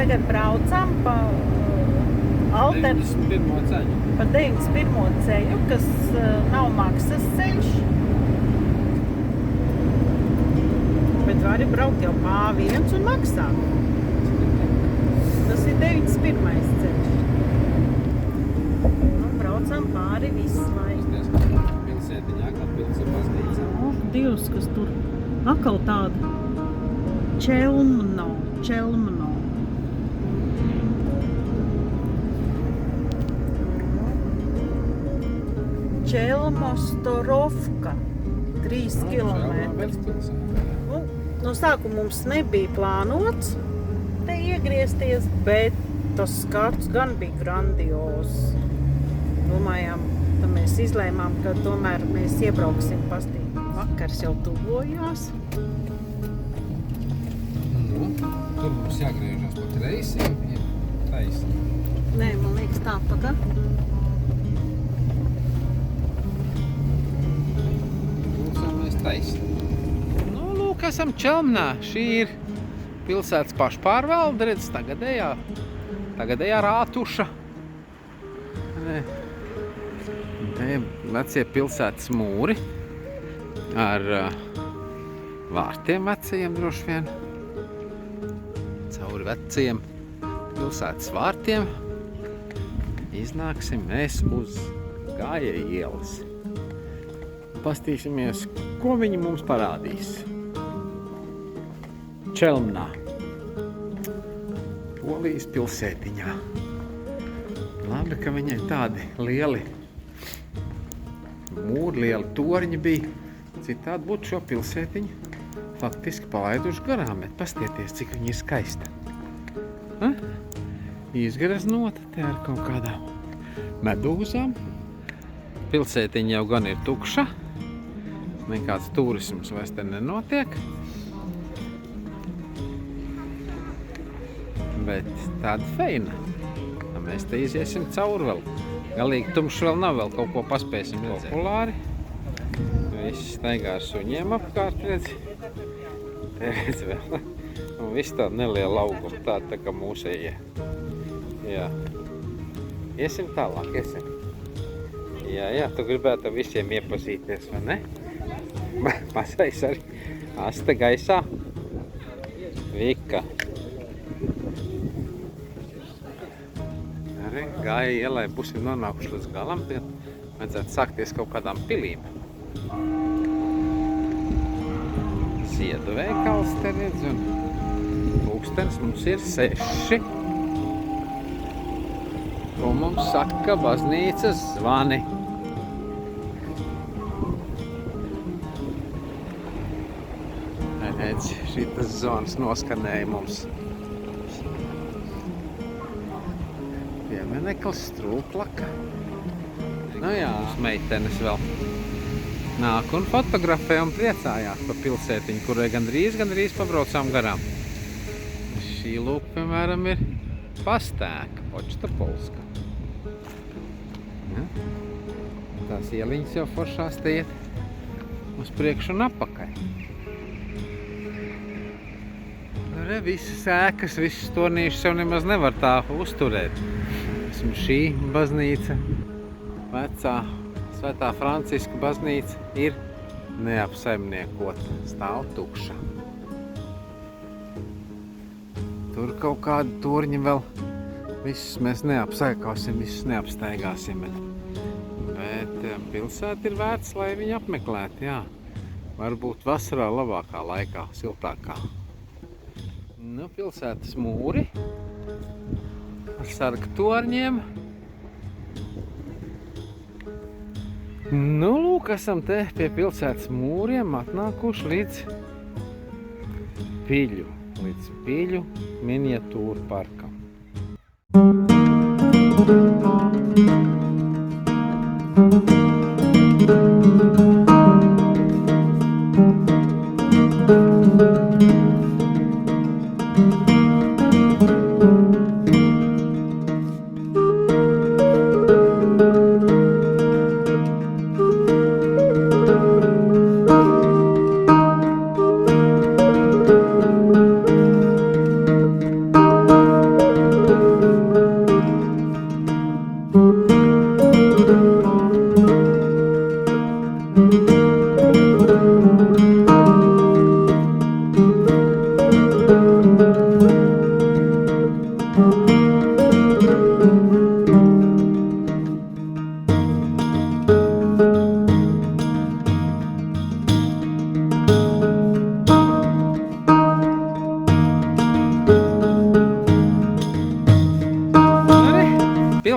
tagad braucam pa 91. ceļu. Pa 91. ceļu, kas nav maksas ceļš. Bet vari braukt jau pa A1 un maksāt. Tas ir 91. ceļš. Nu, braucam pāri Vislai. Pilsētiņā, kā pilsēta baznīca. Divs, kas tur akal tāda Čelmno. Čelmostorovka, 3 kilometri. Nu, no sākuma mums nebija plānots te iegriezties, bet tas skats gan bija grandios. Domājām, ka mēs izlēmām, ka tomēr mēs iebrauksim pastīt. Vakars jau tuvojās. Nu, tur mums jāgriežas pa kreisiem, ja taisni. Nē, man liekas tā pagā. Taisni. Nu, lūk, esam Čelmnā. Šī ir pilsētas pašpārvalde, redz, tagadējā rātuša. Te vecie pilsētas mūri ar vārtiem vecajiem droši vien. Cauri vecajiem pilsētas vārtiem iznāksim mēs uz Gājēja ielas. Pastīsimies, ko viņi mums parādīs. Čelmnā, Polijas pilsētiņā. Labi, ka viņai tādi lieli mūri, lieli torņi bija. Citādi būtu šo pilsētiņu faktiski palaiduši garām, bet pastieties, cik viņi ir skaista. Izgraznota te ar kaut kādām medūzām. Pilsētiņa jau gan ir tukša. Nekāds turisms vairs te nenotiek. Bet tāda feina. Mēs te iziesim cauri vēl. Galīgi tumšs vēl nav, vēl kaut ko paspēsim redzēt. Populāri. Visi staigā ar suņiem apkārt, redz. Te redz vēl. Un viss tāda neliela auguma, tāda tā kā mūsējie. Jā. Iesim tālāk, iesim. Jā, tu gribētu visiem iepazīties, vai ne? Mazais arī Asta gaisā. Vika. Arī Gāja ielai būsim nonākuši līdz galam, tad vajadzētu sākties kaut kādām pilīm. Ziedu veikals te redz un pulkstenis mums ir 6. Un mums saka baznīcas zvani. Redz, šitas zonas noskanēja mums. Piemineklis, strūklaka. Nu jā, mums meitenes vēl nāk un fotografē un priecājās pa pilsētiņu, kurai gandrīz pabraucām garām. Šī lūk, piemēram, ir Pastēka, Počta Polska. Ja? Tās ieliņas jau foršās te iet uz priekšu un apakai. Re, visas ēkas, visas tornīšas jau nemaz nevar tā uzturēt. Šī baznīca, vecā Svētā Franciska baznīca, ir neapsaimniekota, stāv tukša. Tur kaut kādi torņi vēl, visus mēs neapsaikāsim, visus neapstaigāsim. Bet pilsēta ir vērts, lai viņu apmeklētu, jā. Varbūt vasarā labākā laikā, siltākā. Nu, pilsētas mūri ar sargu torņiem. Nu, lūk, esam te pie pilsētas mūriem atnākuši līdz Piļu miniatūru parkam.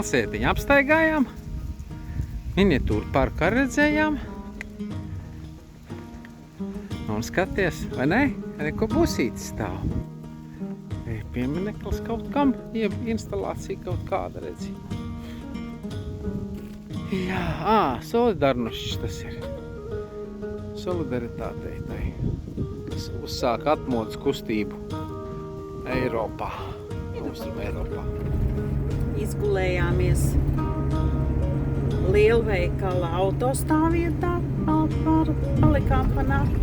pilsētiņu apstaigājām. Miniatūru parku arī redzējām. Un skaties, vai ne? Arī ko busītis stāv. Piemineklis kaut kam, jeb instalācija kaut kāda, redzi. Jā, solidarnošs tas ir. Solidaritātei tai. Tas uzsāk atmodas kustību Eiropā. Austrum Eiropā. Izgulējāmies lielveikala autostāvvietā, palikām pa nakti.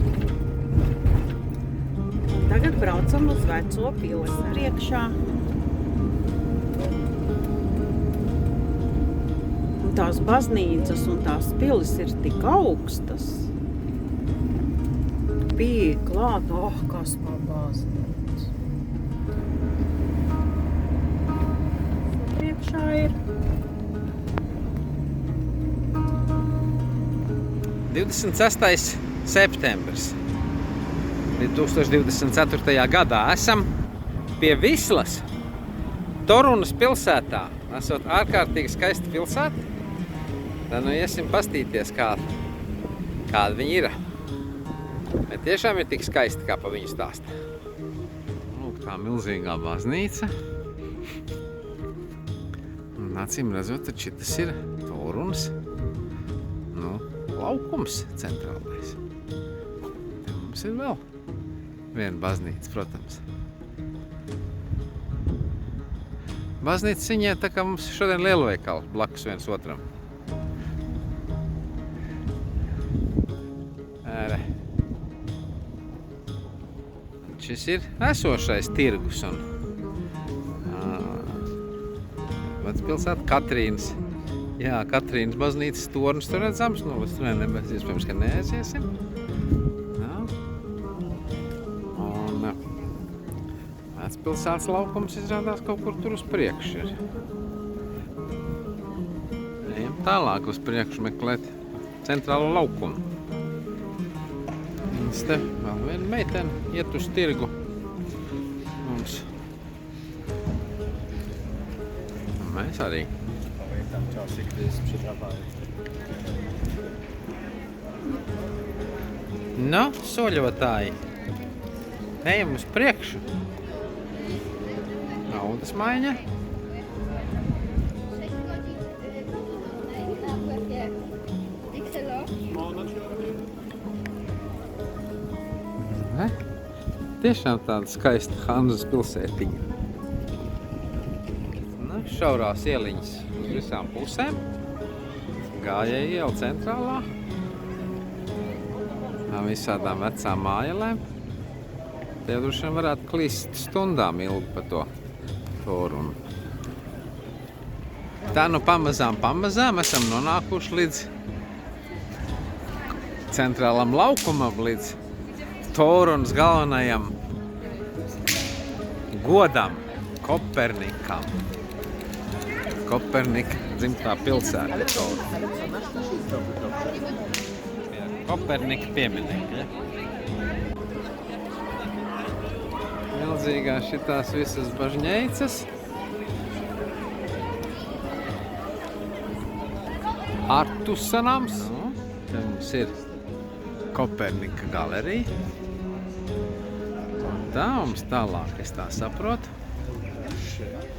Tagad braucam uz veco pili priekšā. Un tās baznīcas un tās pilis ir tik augstas. Bija klāt, kas par baznīca. Priekšā ir 26. septembris. 2024. gadā esam pie Vislas, Torunas pilsētā. Esot ārkārtīgi skaista pilsēta. Tad nu iesim pastīties, kāda viņa ir. Bet tiešām ir tik skaista, kā pa viņu stāsta. Lūk, tā milzīgā baznīca. Un acīm redzot, taču šitas ir Torunas, laukums centrālais. Te mums ir vēl viena baznīca, protams. Baznīca viņai tā kā mums šodien lielveikali blakus viens otram. Ēre. Šis ir esošais tirgus un vecpilsēta Katrīnas. Jā, Katrīnas baznīcas tornis tur redzams, līdz tur nebēc iespējams, ka neaiziesim. Vecpilsētas laukums izrādās kaut kur tur uz priekšu ir. Ejam tālāk uz priekšu meklēt centrālo laukumu. Un te vēl viena meitene iet uz tirgu mums. Un mēs arī. Nu, soļotāji, ejam uz priekšu. Naudas maiņa. Tiešām tāda skaista Hanzas pilsētiņa. Šaurās ieliņas uz visām pusēm. Gājēja iela centrālā. Visādām vecām mājelēm. Tie droši vien varētu klīst stundām ilgi pa to Torunu. Tā nu pamazām esam nonākuši līdz centrālam laukumam, līdz Torunas galvenajam godam, Kopernikam. Kopernika dzimtā pilsēta Toruna. Kopernika pieminekļa. Milzīgā šitās visas bažņeicas. Artusa nams. Te mums ir Kopernika galerija. Un tā mums tālāk, es tā saprotu,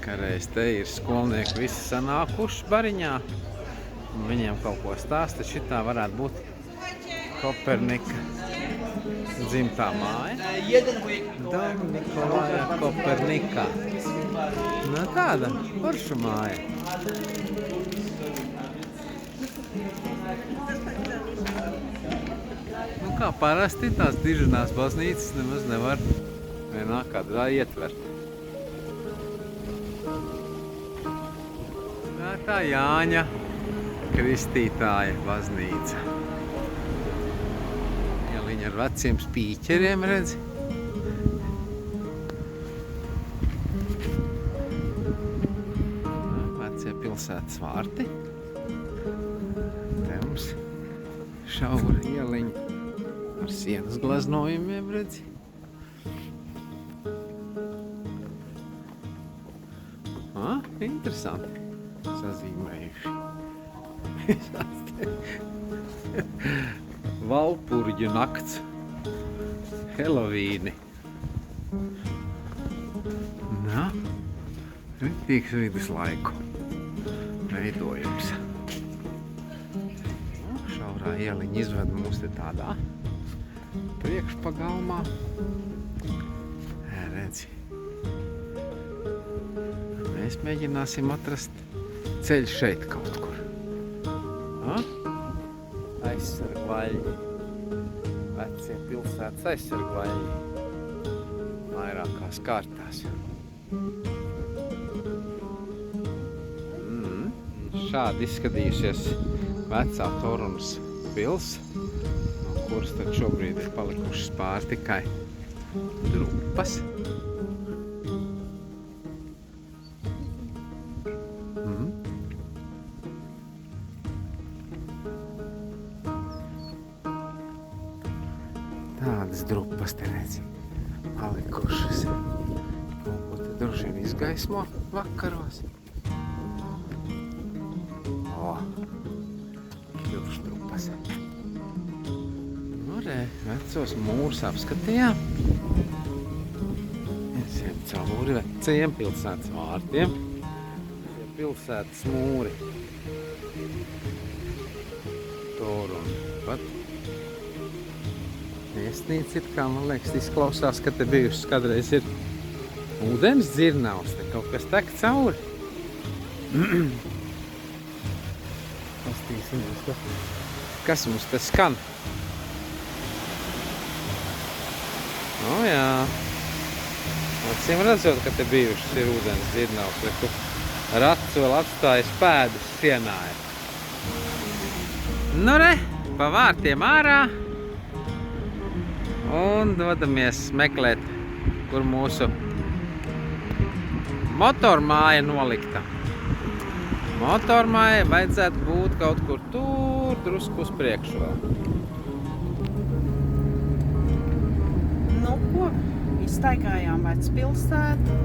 ka reiz te ir skolnieki visi sanākuši bariņā. Un viņiem kaut ko stāsta, šitā varētu būt Kopernika dzimtā māja. Dom Nikolaja Kopernika. Nu tāda forša māja. Nu kā parasti tās diženās baznīcas nemaz nevar vienā kadrā ietvert. Tā Jāņa Kristītāja baznīca. Ieliņa ar veciem spīķeriem, redzi. Vecie pilsētas vārti. Te mums šaura ieliņa ar sienas glaznojumiem, redzi. Interesanti. sazīmējuši. Valpurģu nakts. Helovīni. Nā, ritīgs viduslaiku veidojums. Šaurā ieliņa izved mūs te tādā priekšpagalmā. Redzi. Mēs mēģināsim atrast ceļu šeit kaut kur. Aizsargvaļņi. Vecie pilsētas aizsargvaļņi. Vairākās kārtās. Šādi izskatījusies vecā Torunas pils, no kuras tad šobrīd ir palikušas pār tikai drupas. Tādas drupas te redzi palikušas. Kaut ko te droši vien izgaismo vakaros. Kilšdrupas. Nu, re, vecos mūrus apskatījām. Iesiem cauri vecajiem pilsētas vārtiem. Pilsētas mūri. Torun. Pat viesnīca ir, kā man liekas, izklausās, ka te bijušas kādreiz ir ūdens dzirnavs. Te kaut kas tek cauri. Kas mums te skan? O jā. Acīm redzot, ka te bijušas ir ūdens dzirnavs, kur rats vēl atstājis pēdas sienā. Nu re, pa vārtiem ārā un dodamies meklēt, kur mūsu motormāja nolikta. Motormāja vajadzētu būt kaut kur tur, drusku uz priekšu vēl. Nu ko, izstaigājām vecpilsētu.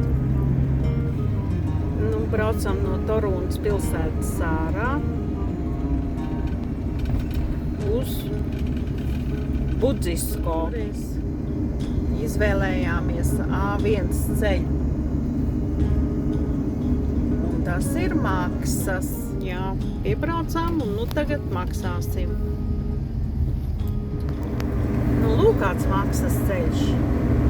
Nu, braucam no Torunas pilsētas ārā uz Budzisko. Izvēlējāmies A1 ceļu. Tas ir maksas. Jā, piebraucām un nu tagad maksāsim. Nu, lūk, kāds maksas ceļš.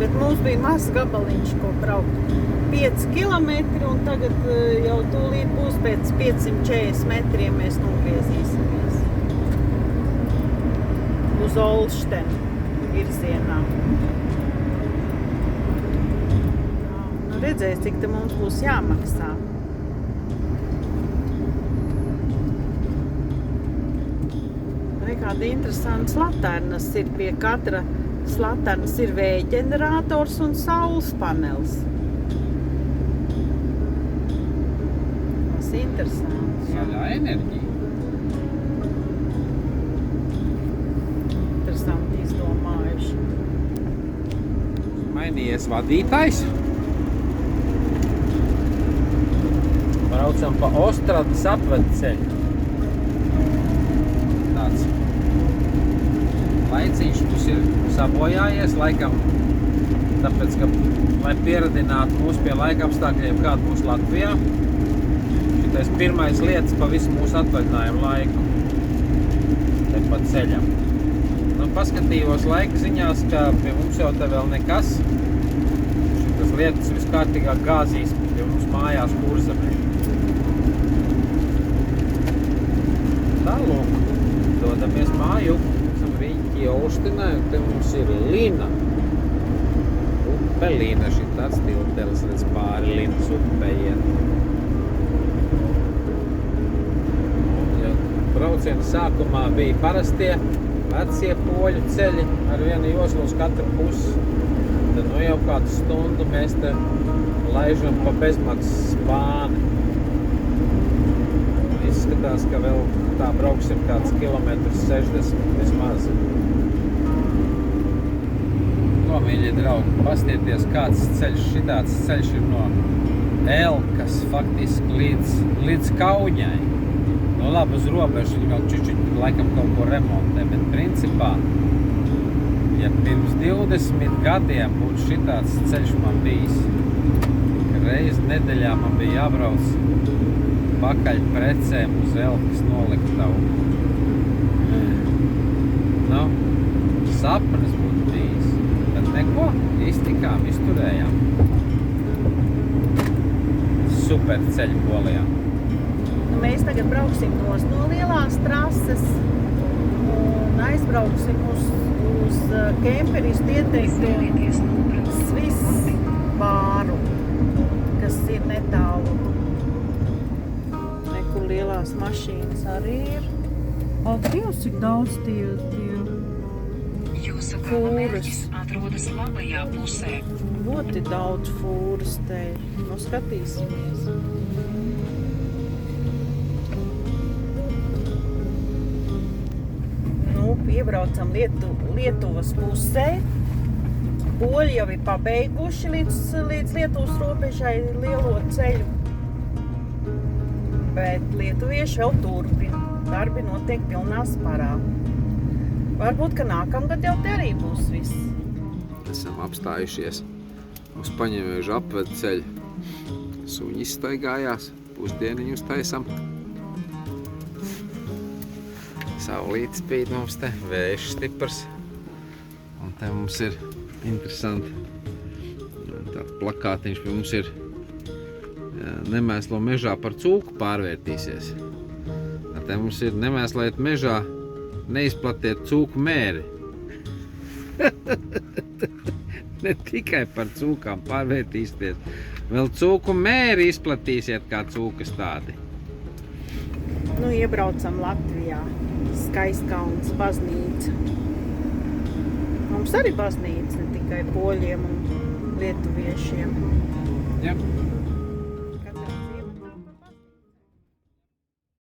Bet mums bija mazs gabaliņš, ko braukt 5 kilometri un tagad jau tūlīt būs pēc 540 metriem mēs nogriezīsimies. Uz Olštenu virzienā. Nu, redzēs, cik te mums būs jāmaksā. Kāda interesants laternas ir. Pie katra laternas ir vēja ģenerators un saules panelis. Tas ir interesants. Zaļā enerģija. Interesanti izdomājuši. Mainījies vadītājs. Braucam pa Ostradas apvedceļu. Tāds laiciņš mums ir sabojājies, laikam, tāpēc, ka, lai pieradinātu mūs pie laikapstākļiem, kāda būs Latvijā, šitais pirmais lietas pa visu mūsu atvaļinājumu laiku, te pa ceļam. Nu, paskatījos laika ziņās, ka pie mums jau te vēl nekas, šitas lietas viskārtīgāk gāzīs pie mums mājās Kurzemē. Tālūk, dodamies māju. Olštenai, un te mums ir Lina. Upe Lina, šitāds tiltelis redz pāri Linas upei. Ja brauciena sākumā bija parastie vecie poļu ceļi ar vienu joslu uz katru pusi. Tad nu jau kādu stundu mēs te laižam pa bezmaksas Spāni. Izskatās, ka vēl tā brauksim kāds kilometrs 60 vismaz. Ko, mīļie draugi, pastieties, kāds ceļš, šitāds ceļš ir no Elkas faktiski līdz Kauņai. Nu labi, uz robežu viņi vēl čučuļi laikam kaut ko remontē, bet principā, ja pirms 20 gadiem būtu šitāds ceļš man bijis, ka reizi nedēļā man bija jābrauc pakaļ precēm uz Elkas noliktavu. Nu, sapnis būtu bijis, bet neko, iztikām, izturējām. Super ceļu Polijā. Nu, mēs tagad brauksim no lielās trases un aizbrauksim uz kemperistu ieteikto Swiss bāru, kas ir netālu. Nekur lielās mašīnas arī ir. Ak, Dievs, cik daudz tie Jūsu gala mērķis atrodas labajā pusē. ļoti daudz fūras te. Nu, skatīsimies. Nu, iebraucam Lietuvas pusē. Poļi jau ir pabeiguši līdz Lietuvas robežai lielo ceļu. Bet lietuvieši vēl turpina. Darbi notiek pilnā sparā. Varbūt, ka nākamgad jau te arī būs viss. Esam apstājušies uz Paņemiežu apvedu ceļu. Suņi izstaigājās, pusdieniņus taisam. Saulīte spīd mums te, vējš stiprs. Un te mums ir interesanti. Tāds plakātiņš pie mums ir nemēslo mežā par cūku pārvērtīsies. Te mums ir nemēslēt mežā, neizplatiet cūku mēri. Ne tikai par cūkām pārvērtīsties, vēl cūku mēri izplatīsiet kā cūkas tādi. Nu, iebraucam Latvijā. Skaistkauns baznīca. Mums arī baznīca, ne tikai poļiem un lietuviešiem. Ja.